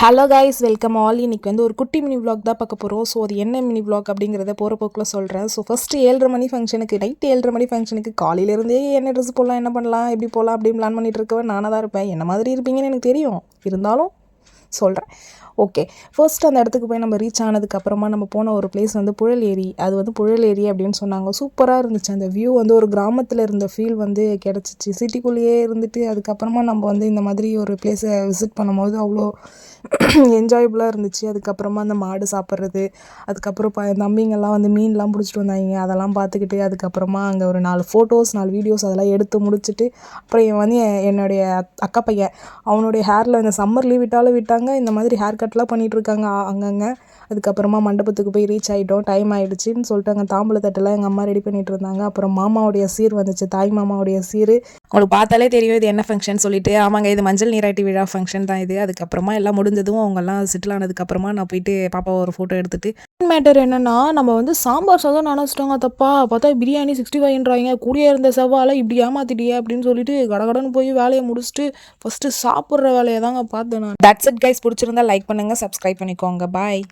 Hello guys, welcome all. இன்னைக்கு வந்து ஒரு குட்டி மினி vlog தான் பார்க்க போகிறோம். ஸோ அது என்ன மினி vlog அப்படிங்கிறத போகிற போக்கில் சொல்கிறேன். ஸோ ஃபஸ்ட்டு 7:30 மணி ஃபங்க்ஷனுக்கு, நைட்டு 7:30 மணி ஃபங்க்ஷனுக்கு காலையிலேருந்தே என்ன ட்ரெஸ் போடலாம், என்ன பண்ணலாம், எப்படி போகலாம் அப்படின்னு பிளான் பண்ணிட்டு இருக்கவன் நானாக தான் இருப்பேன். என்ன மாதிரி இருப்பீங்கன்னு எனக்கு தெரியும், இருந்தாலும் சொல்கிறேன். ஓகே, ஃபர்ஸ்ட் அந்த இடத்துக்கு போய் நம்ம ரீச் ஆனதுக்கப்புறமா நம்ம போன ஒரு பிளேஸ் வந்து புழல் ஏரி. அது வந்து புழல் ஏரி அப்படின்னு சொன்னாங்க. சூப்பராக இருந்துச்சு. அந்த வியூ வந்து ஒரு கிராமத்தில் இருந்த ஃபீல் வந்து கிடச்சிச்சு. சிட்டிக்குள்ளேயே இருந்துட்டு அதுக்கப்புறமா நம்ம வந்து இந்த மாதிரி ஒரு பிளேஸை விசிட் பண்ணும்போது அவ்வளோ என்ஜாயபுளாக இருந்துச்சு. அதுக்கப்புறமா அந்த மாடு சாப்பிட்றது, அதுக்கப்புறம் தம்பிங்கெல்லாம் வந்து மீன்லாம் பிடிச்சிட்டு வந்தாங்க. அதெல்லாம் பார்த்துக்கிட்டு அதுக்கப்புறமா அங்கே ஒரு 4 ஃபோட்டோஸ் 4 வீடியோஸ் அதெல்லாம் எடுத்து முடிச்சுட்டு, அப்புறம் இவன் வந்து என்னுடைய அக்கா பையன், அவனுடைய ஹேரில் இந்த சம்மர் லீவ் விட்டாலும் விட்டாங்க, இந்த மாதிரி ஹேர் கட்லாம் பண்ணிகிட்ருக்காங்க அங்கங்கே. அதுக்கப்புறமா மண்டபத்துக்கு போய் ரீச் ஆகிட்டோம். டைம் ஆகிடுச்சின்னு சொல்லிட்டு அங்கே தாம்பூலத்தட்டெல்லாம் எங்கள் அம்மா ரெடி பண்ணிகிட்டு இருந்தாங்க. அப்புறம் மாமாவுடைய சீர் வந்துச்சு, தாய் மாமாவுடைய சீர். உங்களுக்கு பார்த்தாலே தெரியும் இது என்ன ஃபங்க்ஷன் சொல்லிட்டு. ஆமாங்க, இது மஞ்சள் நீராட்டி விழா ஃபங்க்ஷன் தான் இது. அதுக்கப்புறமா எல்லாம் முடிஞ்சதும் அவங்கெல்லாம் செட்டில் ஆனதுக்கப்புறமா நான் போயிட்டு பாப்பாவை ஒரு ஃபோட்டோ எடுத்துட்டு, மேட்டர் என்னன்னா நம்ம வந்து சாம்பார் சாதம் நினச்சிட்டோங்க தப்பா. பார்த்தா பிரியாணி 65ன்றாங்க. கூடிய இருந்த செவ்வாழை இப்படி ஏமாத்திட்டியே அப்படின்னு சொல்லிட்டு கடகடன்னு போய் வேலையை முடிச்சுட்டு ஃபஸ்ட்டு சாப்பிட்ற வேலையை தாங்க பார்த்தேன் நான். That's it guys. பிடிச்சிருந்தா லைக் பண்ணுங்கள், சப்ஸ்கிரைப் பண்ணிக்கோங்க. பாய்.